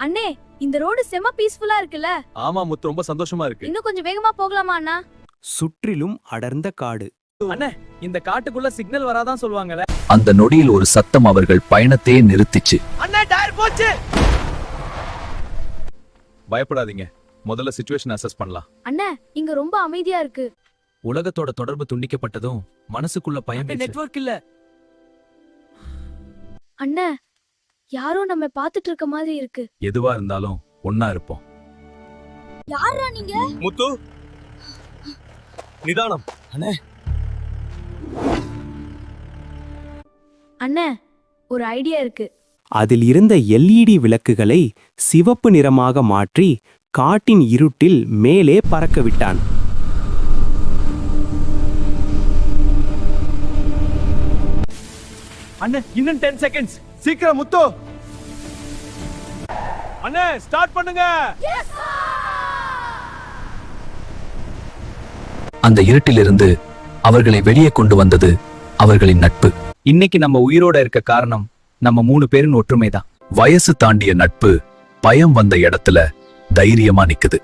அண்ணே, இந்த ரோடு செம பீஸ்ஃபுல்லா இருக்குல்ல? ஆமா முத்து, ரொம்ப சந்தோஷமா இருக்கு. இன்னும் கொஞ்சம் வேகமா போகலாமா அண்ணா? சுற்றிலும் அடர்ந்த காடு. அண்ணே, இந்த காட்டுக்குள்ள சிக்னல் வராதான் சொல்லுவாங்கல. அந்த நொடியில் ஒரு சத்தம் அவர்கள் பயணத்தையே நிறுத்திச்சு. அண்ணே, டயர் போச்சு. பயப்படாதீங்க, முதல்ல சிச்சுவேஷன் அசஸ் பண்ணலாம். அண்ணே, இங்க ரொம்ப அமைதியா இருக்கு. உலகத்தோட தொடர்பு துண்டிக்கப்பட்டதும் மனசுக்குள்ள பயம். நெட்வொர்க் இல்ல. அண்ணே, யாரோ நம்ம பாத்துட்டு இருக்க மாதிரி இருக்கு. எதுவா இருந்தாலும் ஒன்னா இருப்போம். யாரா நீங்க? முத்து, நிதானம். அண்ணே, அண்ணே, ஒரு ஐடியா இருக்கு. அதில் இருந்த எல்இடி விளக்குகளை சிவப்பு நிறமாக மாற்றி காட்டின் இருட்டில் மேலே பறக்க விட்டான். அண்ணே, இன்னும் 10 செகண்ட்ஸ். சீக்கிரம் முத்து. அண்ணே, ஸ்டார்ட் பண்ணுங்க. அந்த இருட்டிலிருந்து அவர்களை வெளியே கொண்டு வந்தது அவர்களின் நட்பு. இன்னைக்கு நம்ம உயிரோட இருக்க காரணம் நம்ம 3 பேரின் ஒற்றுமைதான். வயசு தாண்டிய நட்பு பயம் வந்த இடத்துல தைரியமா நிக்குது.